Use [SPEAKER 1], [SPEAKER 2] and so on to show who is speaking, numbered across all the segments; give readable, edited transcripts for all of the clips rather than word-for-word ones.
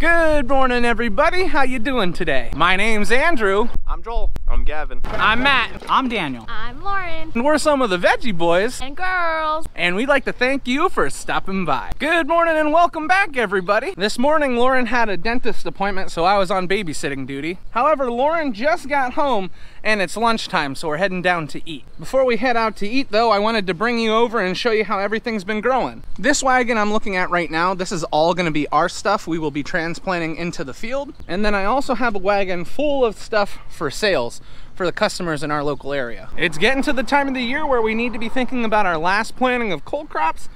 [SPEAKER 1] Good morning, everybody. How you doing today? My name's Andrew.
[SPEAKER 2] I'm Joel. I'm Gavin.
[SPEAKER 1] I'm Matt.
[SPEAKER 3] I'm Daniel.
[SPEAKER 4] I'm Lauren.
[SPEAKER 1] And we're some of the Veggie boys.
[SPEAKER 4] And girls.
[SPEAKER 1] And we'd like to thank you for stopping by. Good morning and welcome back, everybody. This morning, Lauren had a dentist appointment, so I was on babysitting duty. However, Lauren just got home and it's lunchtime, so we're heading down to eat. Before we head out to eat, though, I wanted to bring you over and show you how everything's been growing. This wagon I'm looking at right now, this is all gonna be our stuff we will be transplanting into the field. And then I also have a wagon full of stuff for sales for the customers in our local area. It's getting to the time of the year where we need to be thinking about our last planting of cold crops,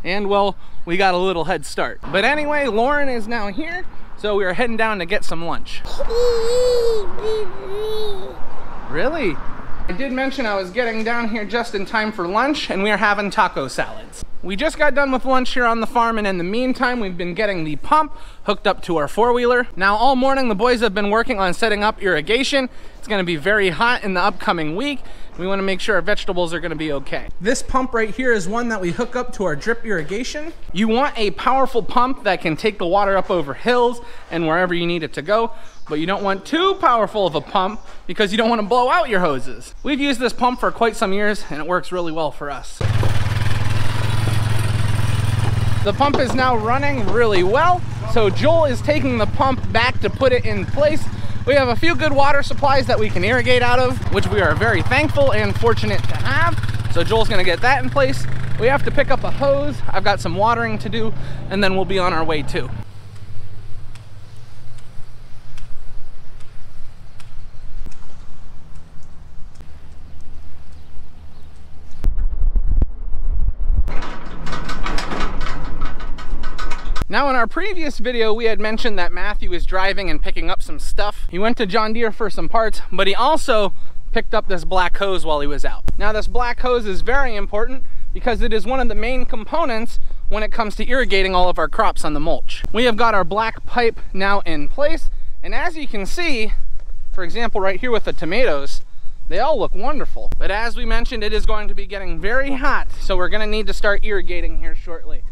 [SPEAKER 1] and well, we got a little head start. But anyway, Lauren is now here, so we are heading down to get some lunch. Really? I did mention I was getting down here just in time for lunch, and we are having taco salads. We just got done with lunch here on the farm, and in the meantime, we've been getting the pump hooked up to our four-wheeler. Now, all morning, the boys have been working on setting up irrigation. It's gonna be very hot in the upcoming week. We wanna make sure our vegetables are gonna be okay. This pump right here is one that we hook up to our drip irrigation. You want a powerful pump that can take the water up over hills and wherever you need it to go, but you don't want too powerful of a pump because you don't wanna blow out your hoses. We've used this pump for quite some years, and it works really well for us. The pump is now running really well, so Joel is taking the pump back to put it in place. We have a few good water supplies that we can irrigate out of, which we are very thankful and fortunate to have. So Joel's gonna get that in place. We have to pick up a hose. I've got some watering to do, and then we'll be on our way too. Now, in our previous video, we had mentioned that Matthew is driving and picking up some stuff. He went to John Deere for some parts, but he also picked up this black hose while he was out. Now, this black hose is very important because it is one of the main components when it comes to irrigating all of our crops on the mulch. We have got our black pipe now in place, and as you can see, for example, right here with the tomatoes, they all look wonderful. But as we mentioned, it is going to be getting very hot, so we're gonna need to start irrigating here shortly.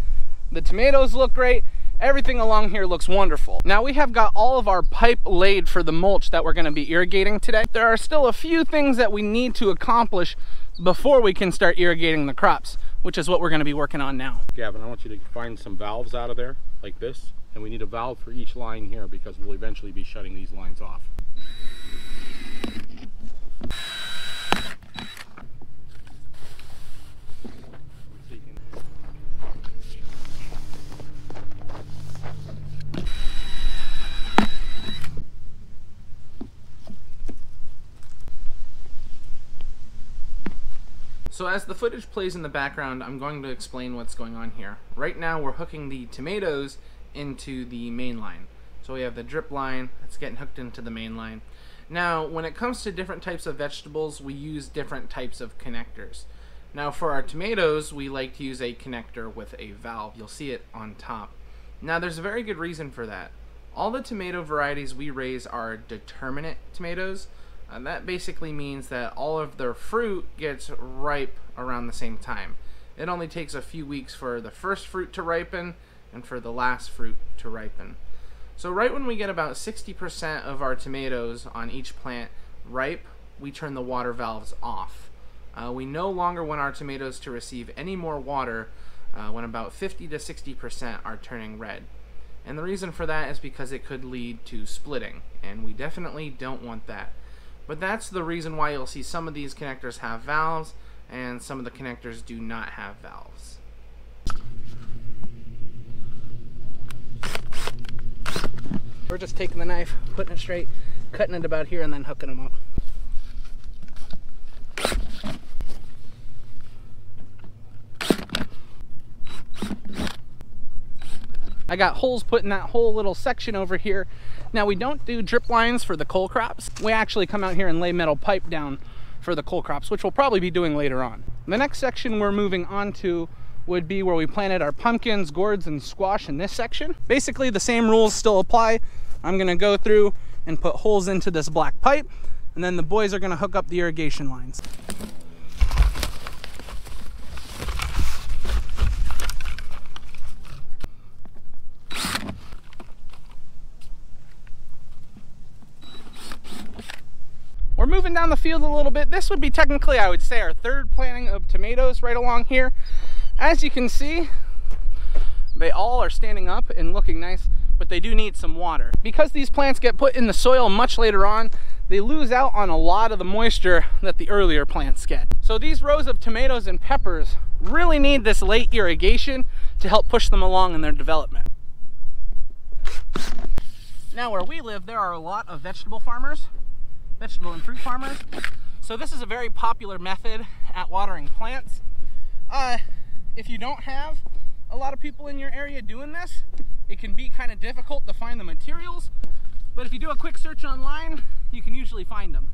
[SPEAKER 1] The tomatoes look great. Everything along here looks wonderful. Now, we have got all of our pipe laid for the mulch that we're gonna be irrigating today. There are still a few things that we need to accomplish before we can start irrigating the crops, which is what we're gonna be working on now.
[SPEAKER 2] Gavin, I want you to find some valves out of there, like this. And we need a valve for each line here because we'll eventually be shutting these lines off.
[SPEAKER 1] So as the footage plays in the background, I'm going to explain what's going on here. Right now, we're hooking the tomatoes into the main line. So we have the drip line that's getting hooked into the main line. Now, when it comes to different types of vegetables, we use different types of connectors. Now, for our tomatoes, we like to use a connector with a valve. You'll see it on top. Now, there's a very good reason for that. All the tomato varieties we raise are determinate tomatoes. And that basically means that all of their fruit gets ripe around the same time. It only takes a few weeks for the first fruit to ripen and for the last fruit to ripen. So right when we get about 60% of our tomatoes on each plant ripe, we turn the water valves off. We no longer want our tomatoes to receive any more water when about 50 to 60% are turning red. And the reason for that is because it could lead to splitting, and we definitely don't want that. But that's the reason why you'll see some of these connectors have valves and some of the connectors do not have valves. We're just taking the knife, putting it straight, cutting it about here, and then hooking them up. I got holes put in that whole little section over here. Now, we don't do drip lines for the cole crops. We actually come out here and lay metal pipe down for the cole crops, which we'll probably be doing later on. The next section we're moving on to would be where we planted our pumpkins, gourds, and squash in this section. Basically, the same rules still apply. I'm gonna go through and put holes into this black pipe, and then the boys are gonna hook up the irrigation lines. moving down the field a little bit. This would be technically, I would say, our third planting of tomatoes right along here. As you can see, they all are standing up and looking nice, but they do need some water. Because these plants get put in the soil much later on, they lose out on a lot of the moisture that the earlier plants get. So these rows of tomatoes and peppers really need this late irrigation to help push them along in their development. Now where we live, there are a lot of vegetable farmers, vegetable and fruit farmers. So this is a very popular method at watering plants. If you don't have a lot of people in your area doing this, it can be kind of difficult to find the materials, but if you do a quick search online, you can usually find them.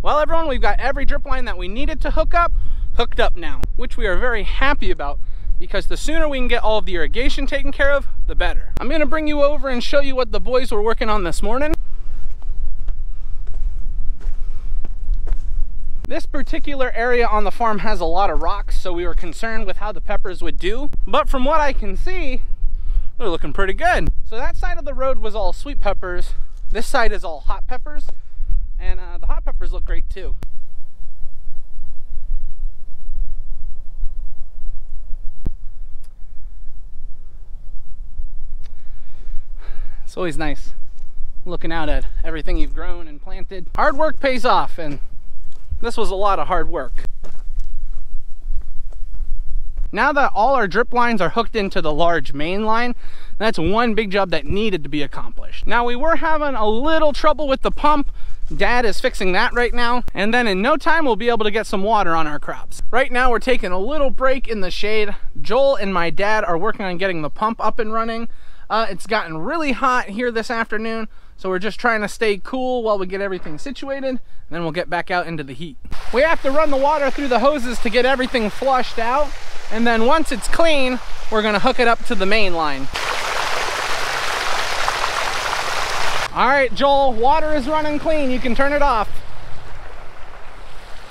[SPEAKER 1] Well, everyone, we've got every drip line that we needed to hooked up now, which we are very happy about, because the sooner we can get all of the irrigation taken care of, the better. I'm going to bring you over and show you what the boys were working on this morning. This particular area on the farm has a lot of rocks, so we were concerned with how the peppers would do. But from what I can see, they're looking pretty good. So that side of the road was all sweet peppers. This side is all hot peppers. And the hot peppers look great too. It's always nice looking out at everything you've grown and planted. Hard work pays off, and this was a lot of hard work. Now that all our drip lines are hooked into the large main line, that's one big job that needed to be accomplished. Now we were having a little trouble with the pump. Dad is fixing that right now, and then in no time we'll be able to get some water on our crops. Right now we're taking a little break in the shade. Joel and my dad are working on getting the pump up and running. It's gotten really hot here this afternoon, so we're just trying to stay cool while we get everything situated, and then we'll get back out into the heat. We have to run the water through the hoses to get everything flushed out, and then once it's clean, we're gonna hook it up to the main line. All right, Joel, water is running clean. You can turn it off.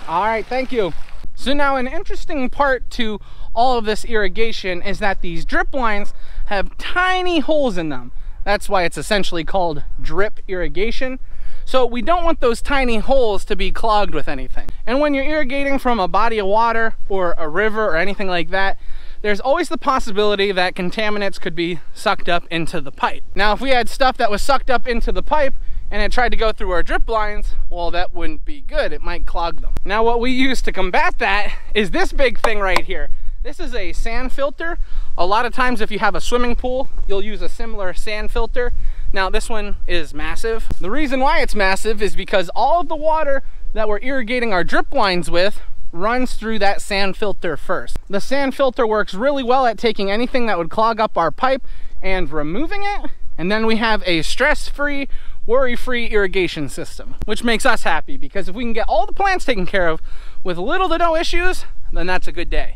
[SPEAKER 1] All right, thank you. So now an interesting part to all of this irrigation is that these drip lines have tiny holes in them. That's why it's essentially called drip irrigation. So we don't want those tiny holes to be clogged with anything. And when you're irrigating from a body of water or a river or anything like that, there's always the possibility that contaminants could be sucked up into the pipe. Now, if we had stuff that was sucked up into the pipe and it tried to go through our drip lines, well, that wouldn't be good. It might clog them. Now, what we use to combat that is this big thing right here. This is a sand filter. A lot of times if you have a swimming pool, you'll use a similar sand filter. Now, this one is massive. The reason why it's massive is because all of the water that we're irrigating our drip lines with runs through that sand filter first. The sand filter works really well at taking anything that would clog up our pipe and removing it, and then we have a stress-free, worry-free irrigation system, which makes us happy, because if we can get all the plants taken care of with little to no issues, then that's a good day.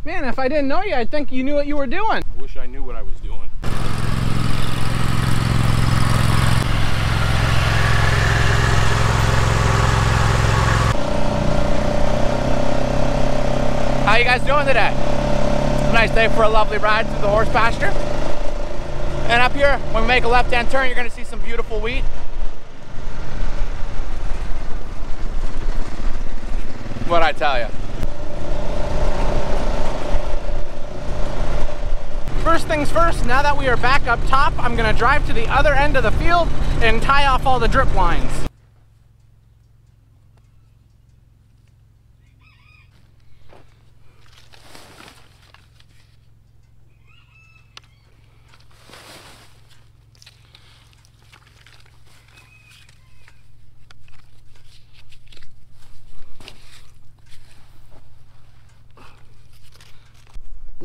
[SPEAKER 1] Man, if I didn't know you, I'd think you knew what you were doing.
[SPEAKER 2] I wish I knew what I was doing.
[SPEAKER 3] How you guys doing today? Nice day for a lovely ride through the horse pasture. And up here, when we make a left-hand turn, you're gonna see some beautiful wheat. What'd I tell you?
[SPEAKER 1] First things first, now that we are back up top, I'm gonna drive to the other end of the field and tie off all the drip lines.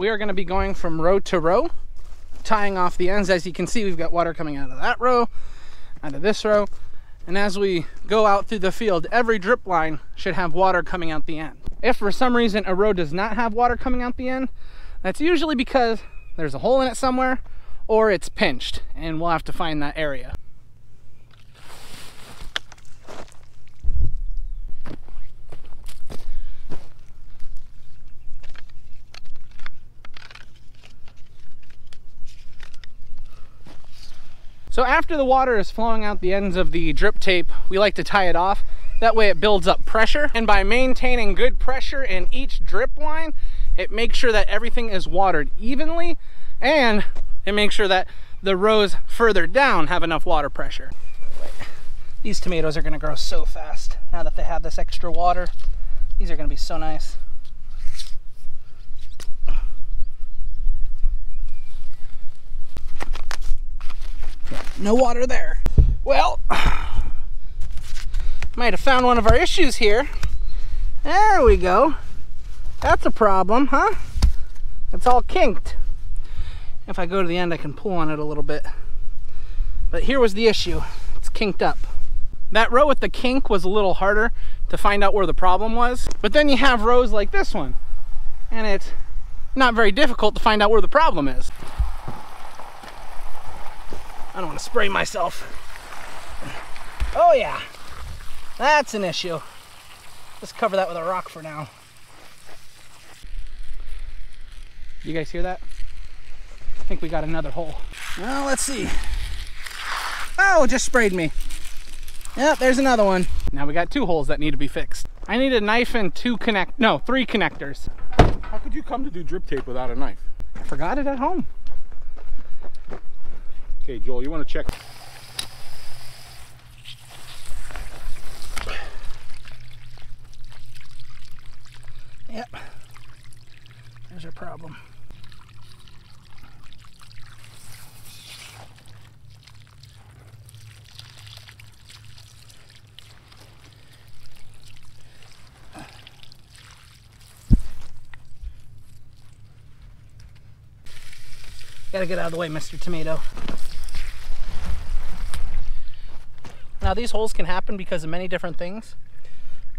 [SPEAKER 1] we are going to be going from row to row, tying off the ends. As you can see, we've got water coming out of that row, out of this row, and as we go out through the field, every drip line should have water coming out the end. If for some reason a row does not have water coming out the end, that's usually because there's a hole in it somewhere, or it's pinched, and we'll have to find that area. So after the water is flowing out the ends of the drip tape, we like to tie it off. That way it builds up pressure, and by maintaining good pressure in each drip line, it makes sure that everything is watered evenly, and it makes sure that the rows further down have enough water pressure. These tomatoes are gonna grow so fast now that they have this extra water. These are gonna be so nice. No water there. Well, might have found one of our issues here. There we go. That's a problem, huh? It's all kinked. If I go to the end, I can pull on it a little bit. But here was the issue. It's kinked up. That row with the kink was a little harder to find out where the problem was. But then you have rows like this one, and it's not very difficult to find out where the problem is. I don't want to spray myself. Oh yeah, that's an issue. Let's cover that with a rock for now. You guys hear that? I think we got another hole. Well, let's see. Oh, it just sprayed me. Yep, there's another one. Now we got 2 holes that need to be fixed. I need a knife and 3 connectors.
[SPEAKER 2] How could you come to do drip tape without a knife?
[SPEAKER 1] I forgot it at home.
[SPEAKER 2] Okay, Joel, you want to check?
[SPEAKER 1] Yep, there's our problem. Gotta get out of the way, Mr. Tomato. Now these holes can happen because of many different things.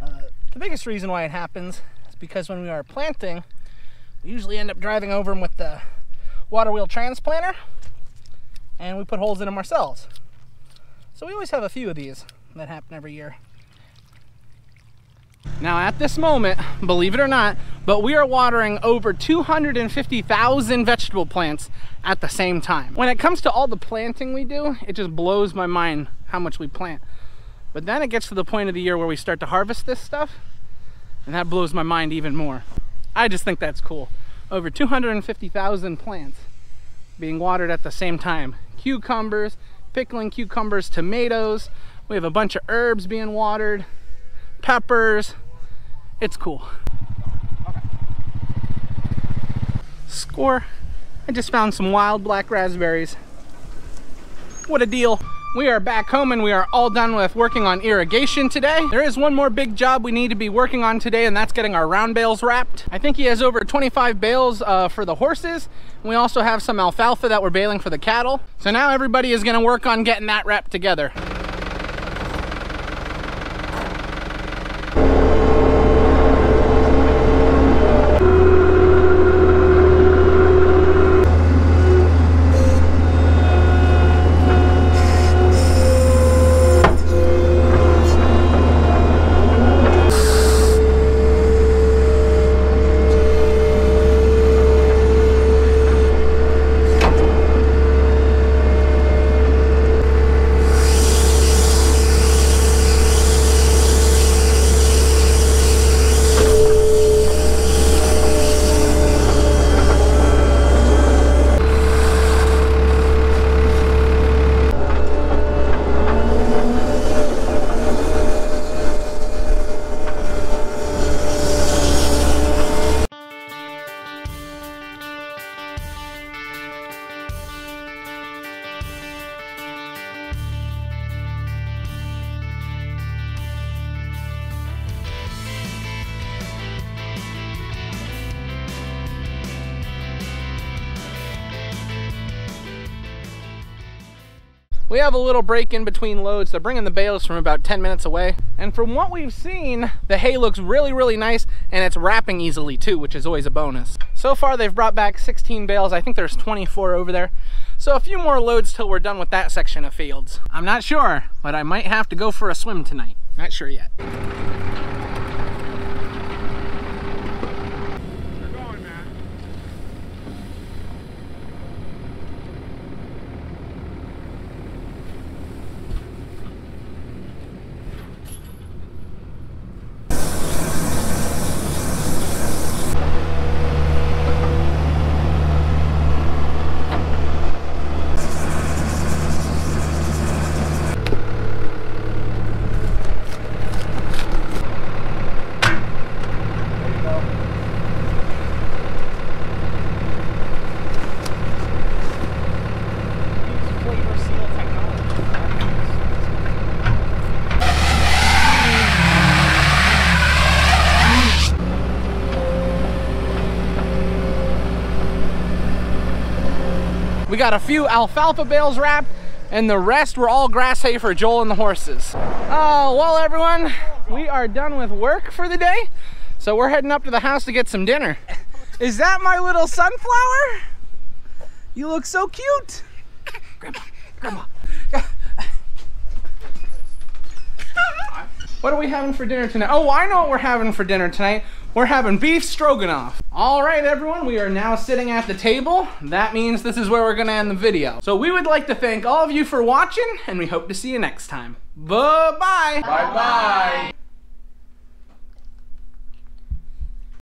[SPEAKER 1] The biggest reason why it happens is because when we are planting, we usually end up driving over them with the water wheel transplanter, and we put holes in them ourselves. So we always have a few of these that happen every year. Now at this moment, believe it or not, but we are watering over 250,000 vegetable plants at the same time. When it comes to all the planting we do, it just blows my mind how much we plant. But then it gets to the point of the year where we start to harvest this stuff, and that blows my mind even more. I just think that's cool. Over 250,000 plants being watered at the same time. Cucumbers, pickling cucumbers, tomatoes. We have a bunch of herbs being watered, peppers. It's cool. Okay. Score. I just found some wild black raspberries. What a deal. We are back home and we are all done with working on irrigation today. There is one more big job we need to be working on today, and that's getting our round bales wrapped. I think he has over 25 bales for the horses. We also have some alfalfa that we're baling for the cattle. So now everybody is gonna work on getting that wrapped together. We have a little break in between loads. They're bringing the bales from about 10 minutes away. And from what we've seen, the hay looks really, really nice, and it's wrapping easily too, which is always a bonus. So far, they've brought back 16 bales. I think there's 24 over there. So a few more loads till we're done with that section of fields. I'm not sure, but I might have to go for a swim tonight. Not sure yet. We got a few alfalfa bales wrapped, and the rest were all grass hay for Joel and the horses. Oh, well everyone, we are done with work for the day, so we're heading up to the house to get some dinner. Is that my little sunflower? You look so cute. Grandma. What are we having for dinner tonight? Oh, I know what we're having for dinner tonight. We're having beef stroganoff. All right, everyone, we are now sitting at the table. That means this is where we're gonna end the video. So we would like to thank all of you for watching, and we hope to see you next time. Bye-bye.
[SPEAKER 3] Bye-bye.